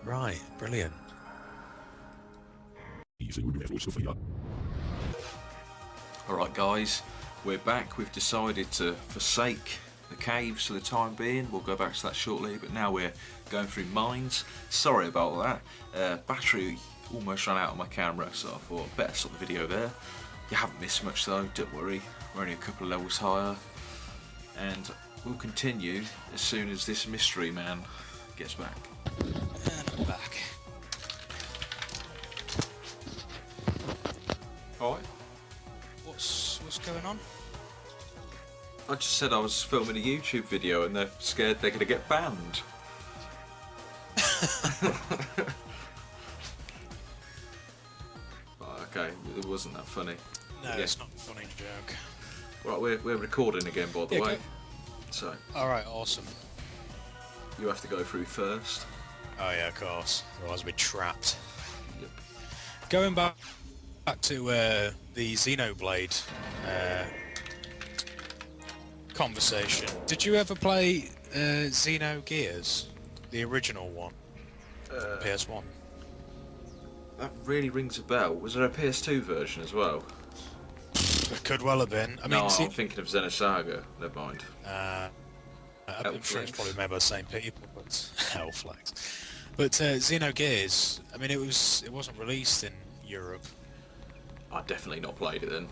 Right, brilliant. Alright guys, we're back. We've decided to forsake the caves for the time being. We'll go back to that shortly, but now we're going through mines. Sorry about that. Battery almost ran out of my camera, so I thought better stop the video there. You haven't missed much though, don't worry. We're only a couple of levels higher. And we'll continue as soon as this mystery man gets back. And I'm back. Alright. What's going on? I just said I was filming a YouTube video and they're scared they're going to get banned. Oh, okay, it wasn't that funny. No, yeah. It's not a funny joke. Right, we're recording again, by the way. So. Alright, awesome. You have to go through first. Oh yeah, of course. Otherwise we'd be trapped. Yep. Going back to the Xenoblade conversation. Did you ever play Xenogears, the original one, PS1? That really rings a bell. Was there a PS2 version as well? It could well have been. I'm thinking of Xenosaga. Never mind. I'm sure it's probably made by the same people, but Hellflex. But Xenogears, I mean, it wasn't released in Europe. I definitely not played it then.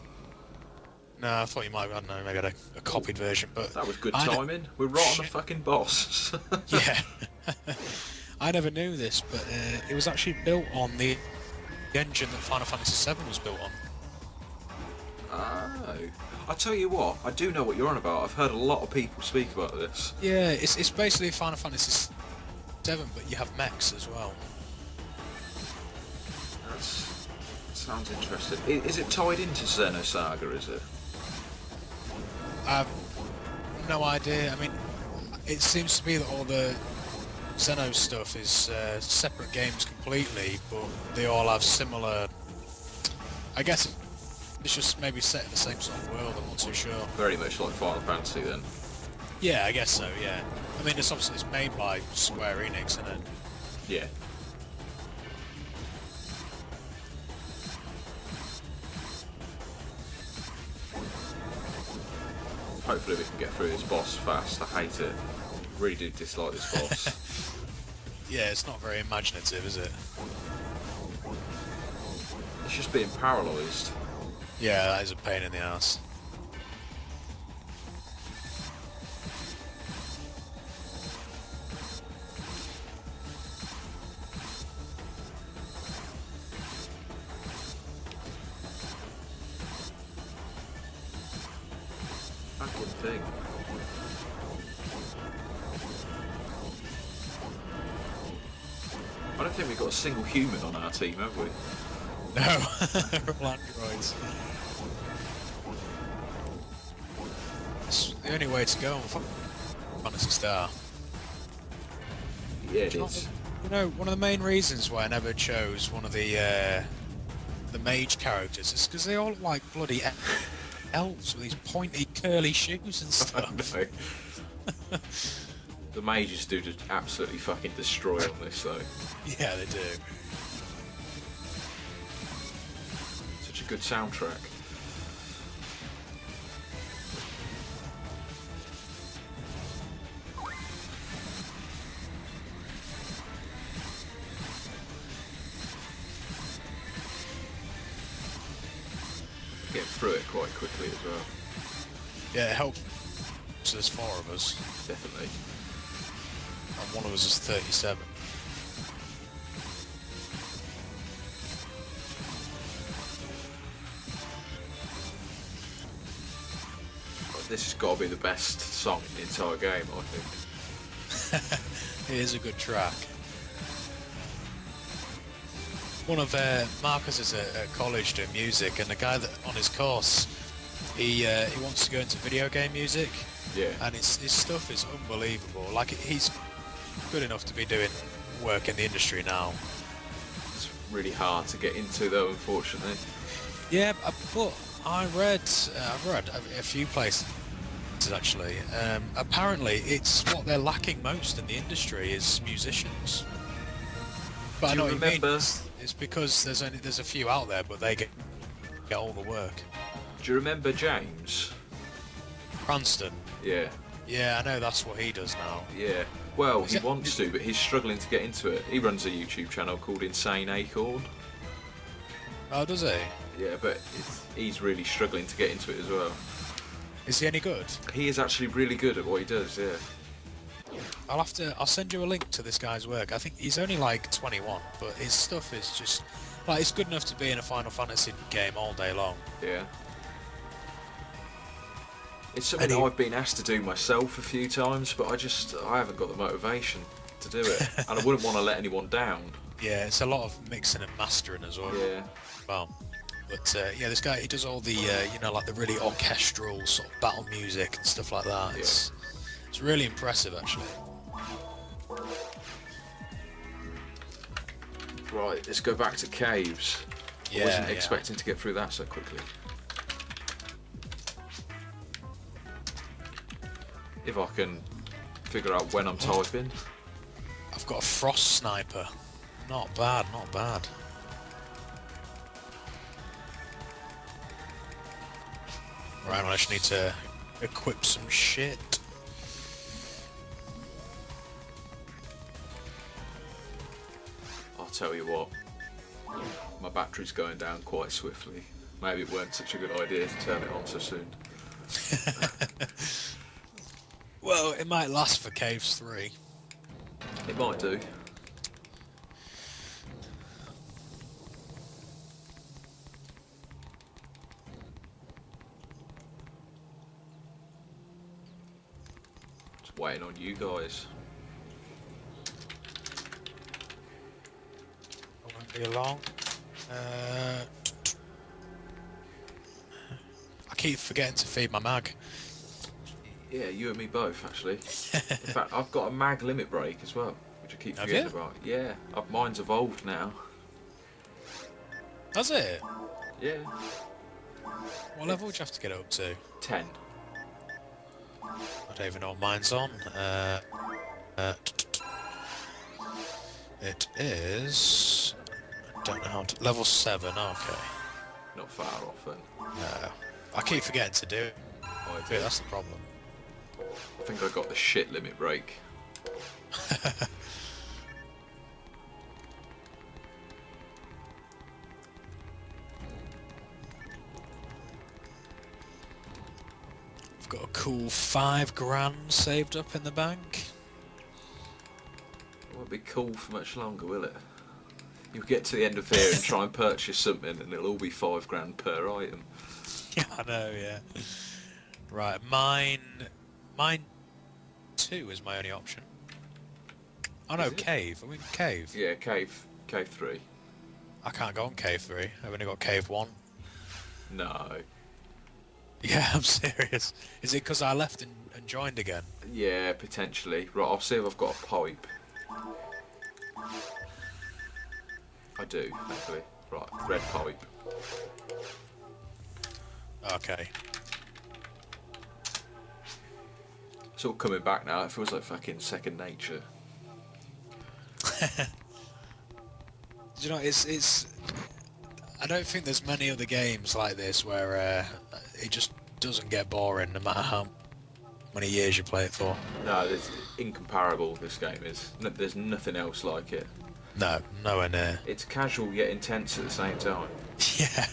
No, I thought you might, I don't know, maybe had a copied version, but... That was good timing. We're right on the fucking boss. Yeah. I never knew this, but it was actually built on the engine that Final Fantasy VII was built on. Oh. I tell you what, I do know what you're on about. I've heard a lot of people speak about this. Yeah, it's basically Final Fantasy VII, but you have mechs as well. That sounds interesting. Is it tied into Xenosaga, is it? I've no idea. I mean, it seems to be that all the Xeno stuff is separate games completely, but they all have similar... I guess it's just maybe set in the same sort of world, I'm not too sure. Very much like Final Fantasy then. Yeah, I guess so, yeah. I mean, it's obviously made by Square Enix, isn't it? Yeah. Hopefully we can get through this boss fast. I hate it. Really do dislike this boss. Yeah, it's not very imaginative, is it? It's just being paralysed. Yeah, that is a pain in the ass. Fucking thing. I don't think we've got a single human on our team, have we? No, we're all androids. It's the only way to go on Phantasy Star. Yeah, it is. You know, one of the main reasons why I never chose one of the mage characters is because they all look like bloody elves with these pointy, curly shoes and stuff. I know. The mages do just absolutely fucking destroy on this, though. Yeah, they do. Such a good soundtrack. Get through it quite quickly as well. Yeah, it helps. There's 4 of us. Definitely. And one of us is 37. This has got to be the best song in the entire game, I think. It is a good track. One of Marcus is at college doing music, and the guy that on his course, he wants to go into video game music. Yeah. And his stuff is unbelievable. Like, he's good enough to be doing work in the industry now. It's really hard to get into, though, unfortunately. Yeah, but I've read a few places actually. Apparently, it's what they're lacking most in the industry is musicians. But I Do know you what you mean. remember? It's because there's a few out there, but they get all the work. Do you remember James? Cranston. Yeah. Yeah, I know that's what he does now. Yeah. Well, Is he it- wants to, but he's struggling to get into it. He runs a YouTube channel called Insane Acorn. Oh, does he? Yeah, but he's really struggling to get into it as well. Is he any good? He is actually really good at what he does, yeah. I'll send you a link to this guy's work. I think he's only like 21, but his stuff is just like it's good enough to be in a Final Fantasy game all day long. Yeah. It's something And he- I've been asked to do myself a few times, but I haven't got the motivation to do it. And I wouldn't want to let anyone down. Yeah, it's a lot of mixing and mastering as well. Yeah. Well, but yeah, this guy he does all the like the really orchestral sort of battle music and stuff like that. Yeah. It's really impressive actually. Right, let's go back to caves. I Yeah, wasn't yeah. expecting to get through that so quickly. If I can figure out when I'm typing. I've got a frost sniper. Not bad, not bad. Right, well, I just need to equip some shit. I'll tell you what, my battery's going down quite swiftly. Maybe it weren't such a good idea to turn it on so soon. Well, it might last for Caves 3. It might do. Just waiting on you guys. It won't be long. I keep forgetting to feed my mag. Yeah, you and me both, actually. In fact, I've got a mag limit break as well, which I keep Have forgetting you? about. Yeah, mine's evolved now. Does it? Yeah, What level would you have to get up to? 10. I don't even know what mine's on. It is... I don't know how to... Level 7, okay. Not far off then. No. I keep forgetting to do it. I Yeah, that's the problem. I think I got the shit limit break. I've got a cool 5 grand saved up in the bank. It won't be cool for much longer, will it? You'll get to the end of here and try and purchase something and it'll all be 5 grand per item. Yeah, I know, yeah. Right, mine 2 is my only option. Oh no, Is it? cave. I mean cave. Yeah, cave 3. I can't go on cave 3. I've only got cave 1. No. Yeah, I'm serious. Is it because I left and joined again? Yeah, potentially. Right, I'll see if I've got a pipe. I do, thankfully. Right, red pipe. Okay. It's all coming back now. It feels like fucking second nature. You know, it's. I don't think there's many other games like this where it just doesn't get boring no matter how many years you play it for. No, it's incomparable, this game is. There's nothing else like it. No, nowhere near. It's casual yet intense at the same time. Yeah.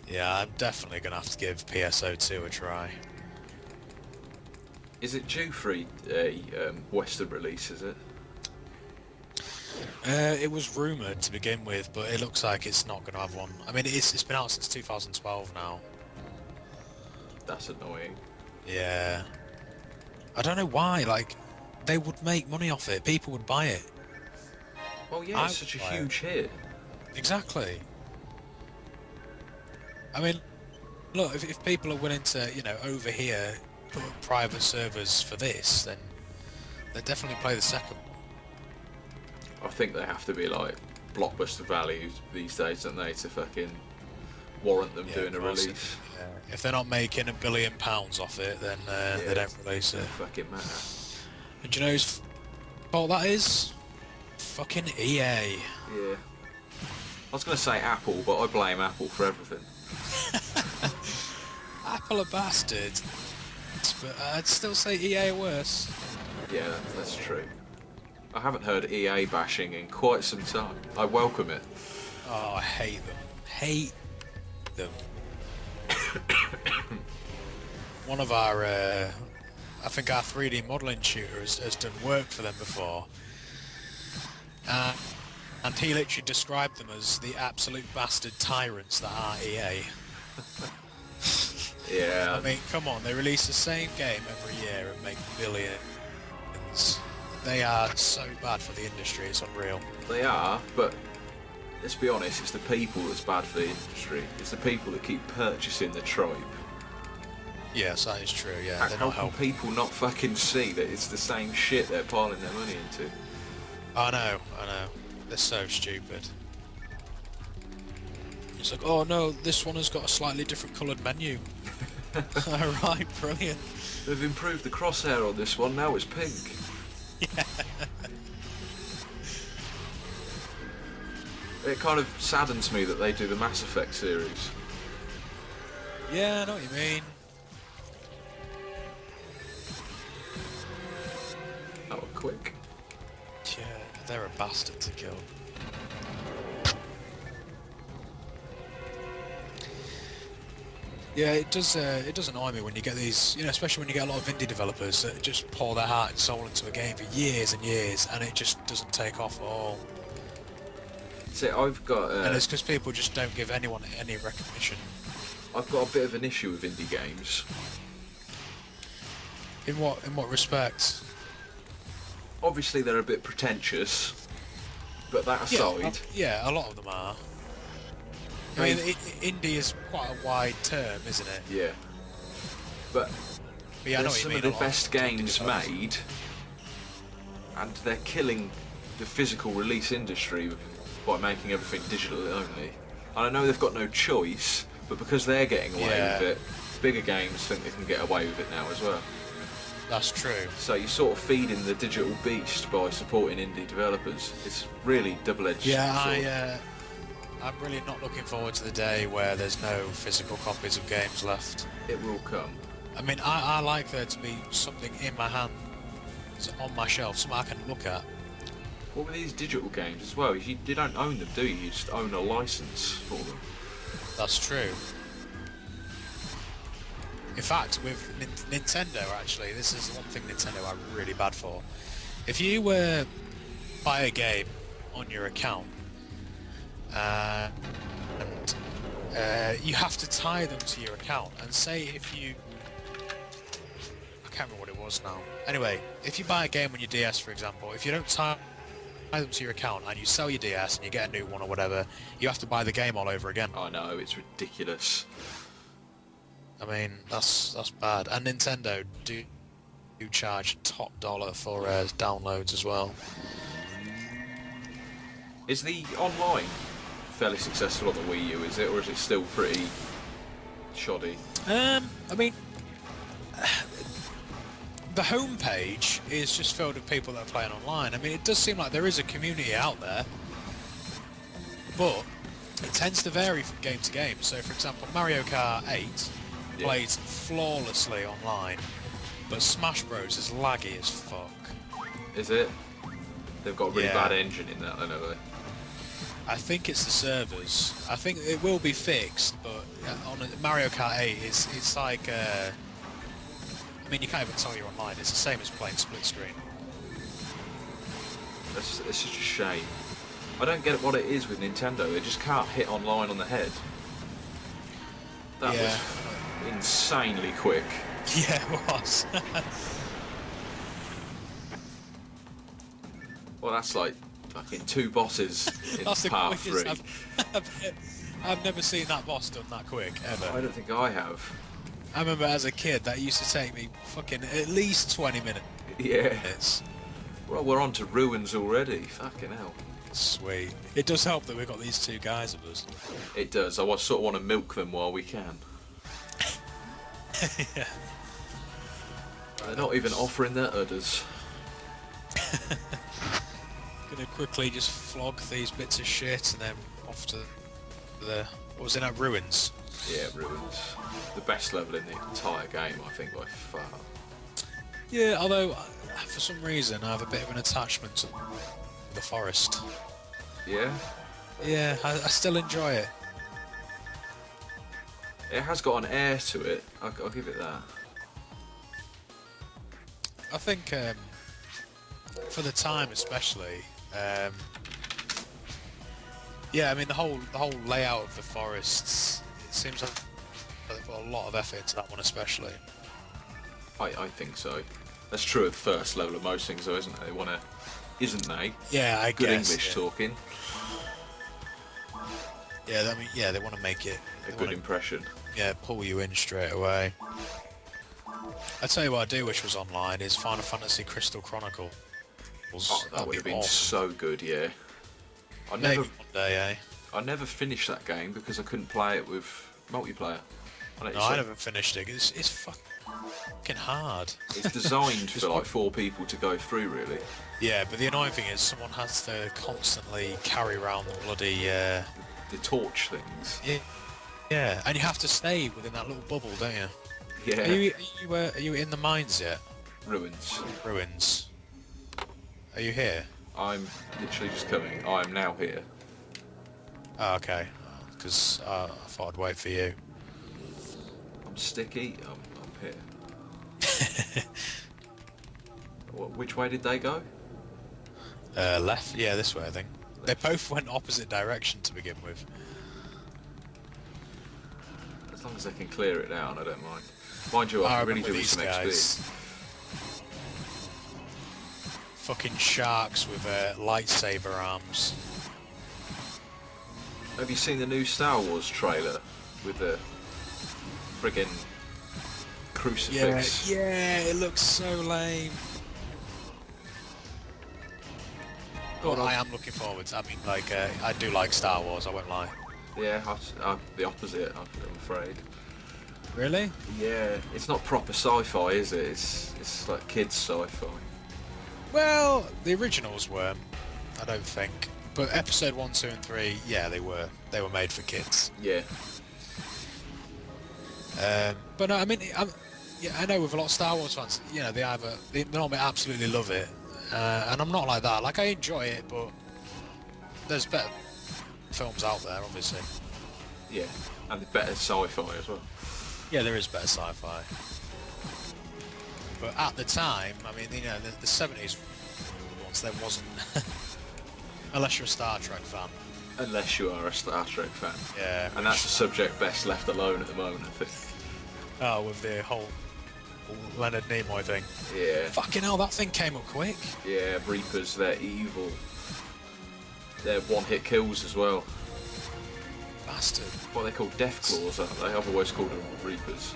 Yeah, I'm definitely gonna have to give PSO2 a try. Is it due for a Western release, is it? It was rumoured to begin with, but it looks like it's not gonna have one. I mean, it's been out since 2012 now. That's annoying. Yeah. I don't know why, like, they would make money off it. People would buy it. Well, yeah, it's such a huge hit. Exactly. I mean, look, if people are willing to, over here, put up private servers for this, then they'll definitely play the second. I think they have to be like blockbuster values these days, don't they, to fucking warrant them doing a release. Yeah. If they're not making £1 billion off it, then they don't release it. Doesn't fucking matter. And do you know Oh, that is fucking EA. Yeah. I was going to say Apple, but I blame Apple for everything. Apple are bastards, but I'd still say EA are worse. Yeah, that's true. I haven't heard EA bashing in quite some time. I welcome it. Oh, I hate them. Hate them. One of our, I think our 3D modelling tutor has done work for them before. And he literally described them as the absolute bastard tyrants that are EA. Yeah. I mean, come on, they release the same game every year and make billions. They are so bad for the industry, it's unreal. They are, but let's be honest, it's the people that's bad for the industry. It's the people that keep purchasing the tribe. Yes, that is true, yeah. How can people not fucking see that it's the same shit they're piling their money into? I know. They're so stupid. It's like, oh no, this one has got a slightly different coloured menu. Alright, brilliant. They've improved the crosshair on this one, now it's pink. Yeah. It kind of saddens me that they do the Mass Effect series. Yeah, I know what you mean. That were quick. Yeah, they're a bastard to kill. Yeah, it does annoy me when you get these, especially when you get a lot of indie developers that just pour their heart and soul into a game for years and years, and it just doesn't take off at all. See, I've got... and it's because people just don't give anyone any recognition. I've got a bit of an issue with indie games. In what respect? Obviously they're a bit pretentious, but that aside... Yeah, a lot of them are. I mean, indie is quite a wide term, isn't it? Yeah. But yeah, there's some of the best games made, and they're killing the physical release industry by making everything digitally only. And I know they've got no choice, but because they're getting away with it, bigger games think they can get away with it now as well. That's true. So you're sort of feeding the digital beast by supporting indie developers. It's really double-edged sword. Yeah, I'm really not looking forward to the day where there's no physical copies of games left. It will come. I mean, I like there to be something in my hand, on my shelf, something I can look at. What with these digital games as well, you don't own them, do you? You just own a license for them. That's true. In fact, with Nintendo, actually, this is one thing Nintendo are really bad for. If you buy a game on your account, and you have to tie them to your account, and say if you... I can't remember what it was now. Anyway, if you buy a game on your DS, for example, if you don't tie them to your account and you sell your DS and you get a new one or whatever, you have to buy the game all over again. I know, it's ridiculous. I mean, that's bad. And Nintendo do charge top dollar for downloads as well. Is the online fairly successful on the Wii U, is it, or is it still pretty shoddy? I mean, the homepage is just filled with people that are playing online. I mean, it does seem like there is a community out there, but it tends to vary from game to game. So, for example, Mario Kart 8 plays flawlessly online, but Smash Bros is laggy as fuck. Is it? They've got a really bad engine in that, I know they. I think it's the servers. I think it will be fixed, but on Mario Kart 8, it's like... I mean, you can't even tell you're online. It's the same as playing split screen. It's such a shame. I don't get what it is with Nintendo. They just can't hit online on the head. That was insanely quick. Yeah, it was. Well, that's like fucking 2 bosses in That's part 3. I've never seen that boss done that quick, ever. I don't think I have. I remember as a kid that used to take me fucking at least 20 minutes. Yeah. Well, we're on to ruins already. Fucking hell. Sweet. It does help that we've got these 2 guys of us. It does. I sort of want to milk them while we can. Yeah. They're not even offering their udders. Gonna quickly just flog these bits of shit and then off to the... What was it now? Ruins. Yeah, ruins. The best level in the entire game, I think, by far. Yeah, although for some reason I have a bit of an attachment to the forest. Yeah? Yeah, I still enjoy it. It has got an air to it, I'll give it that. I think for the time especially, yeah, I mean the whole layout of the forests, it seems like they put a lot of effort into that one especially. I think so. That's true of the first level of most things though, isn't it? Isn't they? Yeah, I Good guess. English Yeah. talking. Yeah, I mean, yeah, they want to make it A good impression. yeah, pull you in straight away. I tell you what I do wish was online is Final Fantasy Crystal Chronicles. Oh, that would have been awesome. so good, yeah. Maybe one day, eh? I never finished that game because I couldn't play it with multiplayer. No, I never finished it. It's fucking hard. It's designed for like 4 people to go through, really. Yeah, but the annoying thing is someone has to constantly carry around the bloody... The torch things. Yeah, and you have to stay within that little bubble, don't you? Yeah. Are you in the mines yet? Ruins. Ruins. Are you here? I'm literally just coming. I am now here. Oh, okay. Because I thought I'd wait for you. I'm sticky. I'm here. Which way did they go? Left? Yeah, this way, I think. They both went opposite direction to begin with. As long as they can clear it down, I don't mind. Mind you, I can really do with some XP. Fucking sharks with lightsaber arms. Have you seen the new Star Wars trailer with the friggin' crucifix? Yeah, it looks so lame. But I am looking forward to. I mean, like, I do like Star Wars. I won't lie. Yeah, I'm the opposite. I'm afraid. Really? Yeah, it's not proper sci-fi, is it? It's like kids sci-fi. Well, the originals were. I don't think. But episode 1, 2, and 3, yeah, they were. They were made for kids. Yeah. But no, I mean, yeah, I know with a lot of Star Wars fans, you know, they normally absolutely love it, and I'm not like that. Like, I enjoy it, but there's better films out there, obviously. Yeah, and the better sci-fi as well. Yeah, there is better sci-fi. But at the time, I mean, you know, the 70s ones, there wasn't. Unless you're a Star Trek fan. Unless you are a Star Trek fan. Yeah. And that's a subject best left alone at the moment, I think. Oh, with the whole Leonard Nimoy thing. Yeah. Fucking hell, that thing came up quick. Yeah, Reapers, they're evil. They're one-hit kills as well. Bastard. Well, they're called Death Claws, aren't they? I've always called them Reapers.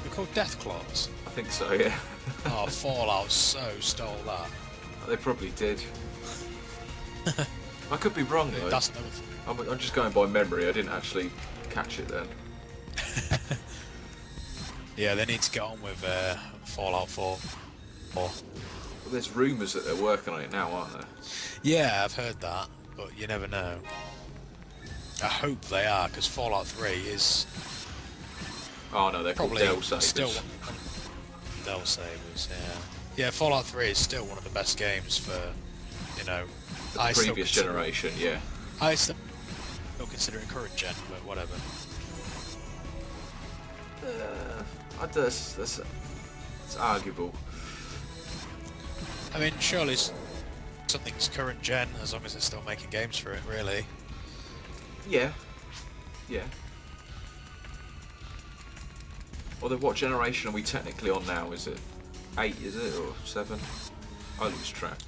They're called Death Claws. I think so, yeah. Oh, Fallout so stole that. They probably did. I could be wrong though. That's another thing. I'm just going by memory. I didn't actually catch it then. Yeah, they need to get on with Fallout 4. Well, there's rumours that they're working on it now, aren't there? Yeah, I've heard that, but you never know. I hope they are, because Fallout 3 is Oh no, they're probably called Dell Sabers. still Dell Sabers. Yeah, yeah. Fallout 3 is still one of the best games for, you know, The previous generation, yeah. I still consider it current gen, but whatever. It's arguable. I mean, surely something's current gen as long as it's still making games for it, really. Yeah. Yeah. Although, what generation are we technically on now? Is it 8, is it, or 7? I lose track.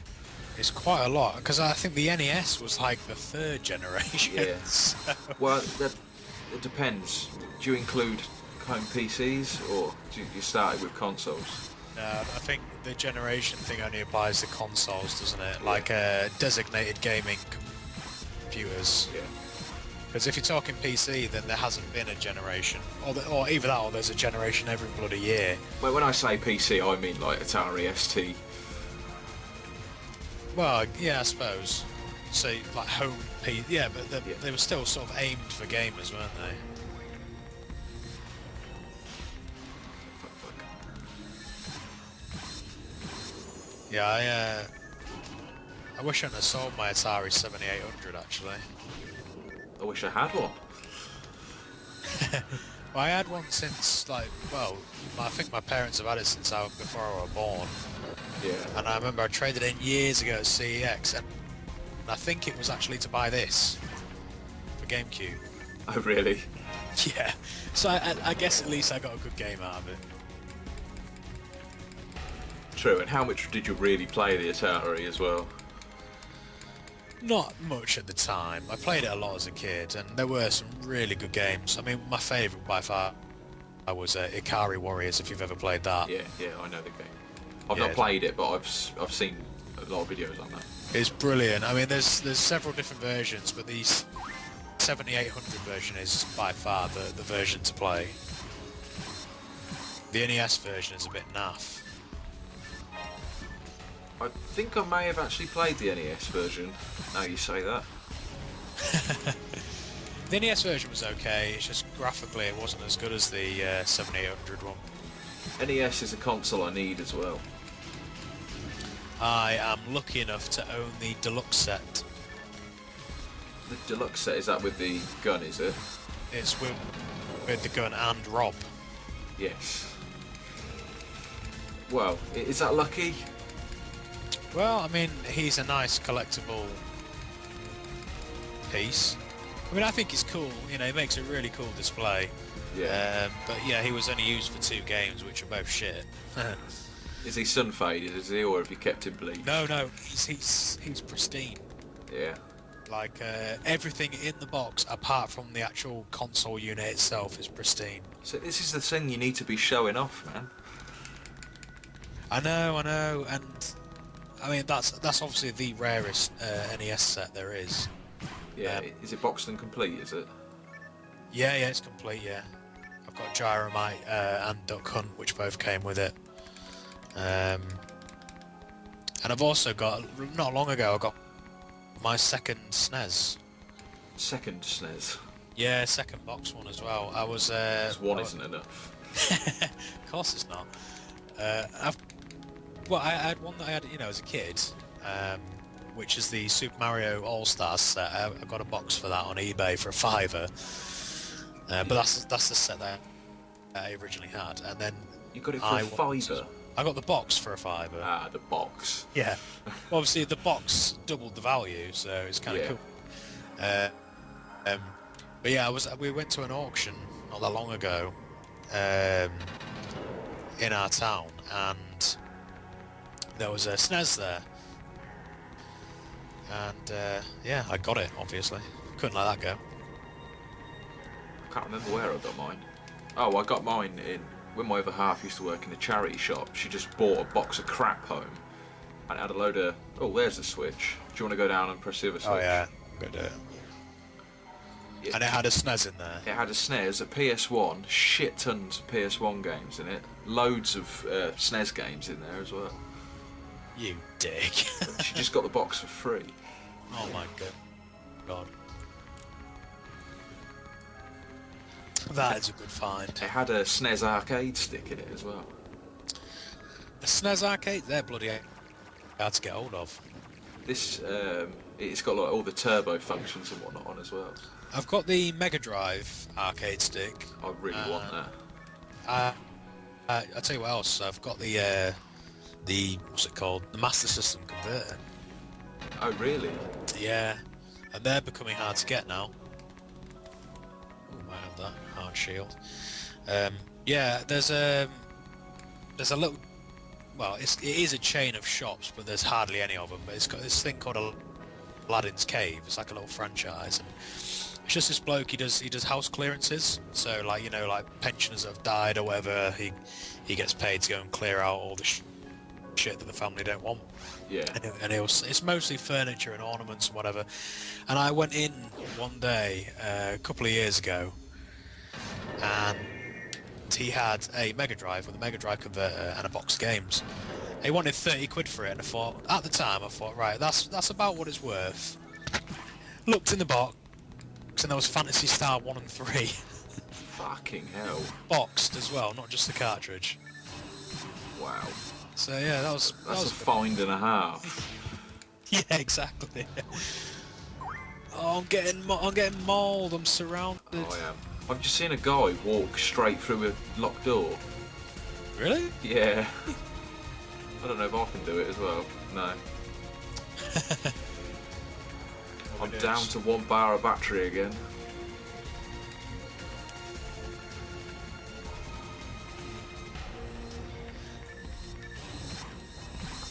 It's quite a lot, because I think the NES was like the 3rd generation. Yeah. So. Well, it depends. Do you include home PCs, or do you start with consoles? I think the generation thing only applies to consoles, doesn't it? Yeah. Like designated gaming computers. Yeah. Because if you're talking PC, then there hasn't been a generation, or either that, or there's a generation every bloody year. Well, when I say PC, I mean like Atari ST, Well, yeah, I suppose. So, like home P. Yeah, but Yeah. they were still sort of aimed for gamers, weren't they? Fuck. Yeah, I wish I hadn't have sold my Atari 7800 actually. I wish I had one. Well, I had one since well, I think my parents have had it since before I was born. Yeah. And I remember I traded in years ago at CEX, and I think it was actually to buy this for GameCube. Oh, really? Yeah, so I guess at least I got a good game out of it. True, and how much did you really play the Atari as well? Not much at the time. I played it a lot as a kid, and there were some really good games. I mean, my favourite by far was Ikari Warriors, if you've ever played that. Yeah, I know the game. I've Yeah. not played it, but I've seen a lot of videos on that. It's brilliant. I mean, there's several different versions, but the 7800 version is by far the version to play. The NES version is a bit naff. I think I may have actually played the NES version, now you say that. The NES version was okay, it's just graphically it wasn't as good as the 7800 one. NES is a console I need as well. I am lucky enough to own the deluxe set. The deluxe set, is that with the gun, is it? It's with the gun and Rob. Yes. Well, is that lucky? Well, I mean, he's a nice collectible piece. I mean, I think he's cool. You know, he makes a really cool display. Yeah. But yeah, he was only used for 2 games, which are both shit. Is he sun faded, is he, or have you kept him bleached? No, he's pristine. Yeah. Like everything in the box, apart from the actual console unit itself, is pristine. So this is the thing you need to be showing off, man. I know, and I mean that's obviously the rarest NES set there is. Yeah. Is it boxed and complete? Is it? Yeah, it's complete. Yeah, I've got Gyromite and Duck Hunt, which both came with it. And I've also got, not long ago, I got my second SNES. Second SNES. Yeah, second box one as well. I was. Because one isn't enough. Of course it's not. I had one that I had, as a kid, which is the Super Mario All Stars set. I got a box for that on eBay for £5. But that's the set that I originally had, and then You got it for a £5. I got the box for a £5. Ah, the box. Yeah. Well, obviously the box doubled the value, so it's kind of cool. But yeah, we went to an auction not that long ago in our town, and there was a SNES there, and yeah, I got it. Obviously, couldn't let that go. I can't remember where I got mine. Oh, I got mine when my other half used to work in a charity shop. She just bought a box of crap home, and it had a load of. Oh, there's the switch. Do you want to go down and press the other switch? Oh yeah, go do it. Yeah. And it had a SNES in there. It had a SNES, a PS1, shit tons of PS1 games in it, loads of SNES games in there as well. You dick. She just got the box for free. Oh my god. That is a good find. It had a SNES arcade stick in it as well. The SNES arcade, they're bloody hard to get hold of. This, it's got like all the turbo functions and whatnot on as well. I've got the Mega Drive arcade stick. I really want that. I'll tell you what else. I've got the what's it called? The Master System converter. Oh, really? Yeah, and they're becoming hard to get now. Oh, might have that hard shield. Yeah, there's a little. Well, it is a chain of shops, but there's hardly any of them. But it's got this thing called Aladdin's Cave. It's like a little franchise, and it's just this bloke. He does house clearances. So like like pensioners that have died or whatever, he gets paid to go and clear out all the shit that the family don't want. Yeah. And it's mostly furniture and ornaments and whatever. And I went in one day a couple of years ago, and he had a Mega Drive with a Mega Drive converter and a box of games. He wanted 30 quid for it, and I thought, at the time, I thought, right, that's about what it's worth. Looked in the box, and there was Phantasy Star 1 and 3. Fucking hell. Boxed as well, not just the cartridge. Wow. So yeah, That's a find and a half. Yeah, exactly. Oh, I'm getting mauled. I'm surrounded. Oh, I am. I've just seen a guy walk straight through a locked door. Really? Yeah. I don't know if I can do it as well. No. I'm down to 1 bar of battery again.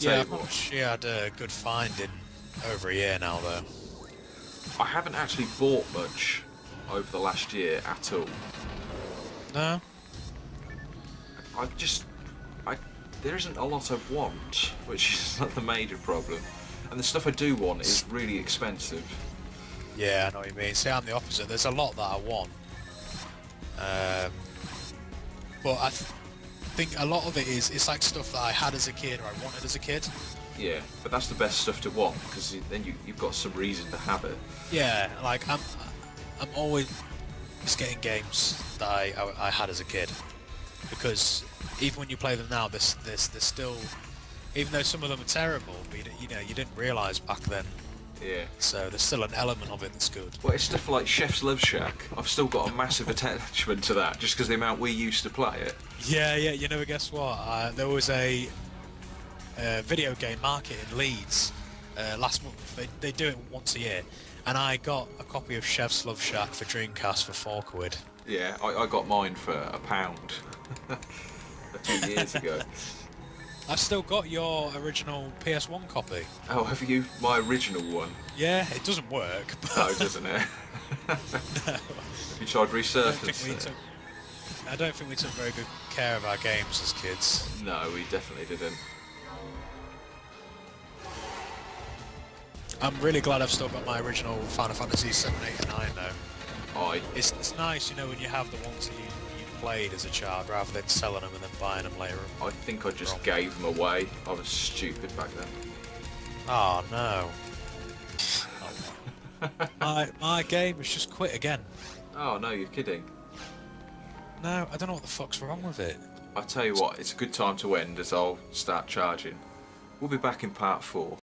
Yeah, she had a good find in over a year now, though. I haven't actually bought much over the last year at all. No? There isn't a lot I want, which is not the major problem. And the stuff I do want is really expensive. Yeah, I know what you mean. See, I'm the opposite. There's a lot that I want. But I think a lot of it it's like stuff that I had as a kid or I wanted as a kid. Yeah, but that's the best stuff to want, because then you've got some reason to have it. Yeah, like I'm always getting games that I had as a kid, because even when you play them now, they're still, even though some of them are terrible, but you didn't realise back then. Yeah. So there's still an element of it that's good. Well, it's stuff like Chef's Love Shack. I've still got a massive attachment to that, just because the amount we used to play it. Yeah, you know, guess what? There was a video game market in Leeds last month. They do it once a year, and I got a copy of Chef's Love Shack for Dreamcast for £4. Yeah, I got mine for £1 a few years ago. I've still got your original PS1 copy. Oh, have you? My original one? Yeah, it doesn't work. But Oh, doesn't it? no. Have you tried resurfacing it? I don't think we took very good care of our games as kids. No, we definitely didn't. I'm really glad I've still got my original Final Fantasy 7, 8 and 9 though. It's nice, you know, when you have the ones that you played as a child rather than selling them and then buying them later. I think I just gave them away. I was stupid back then. Oh no. my game has just quit again. Oh no, you're kidding. No, I don't know what the fuck's wrong with it. I tell you what, it's a good time to end as I'll start charging. We'll be back in part 4.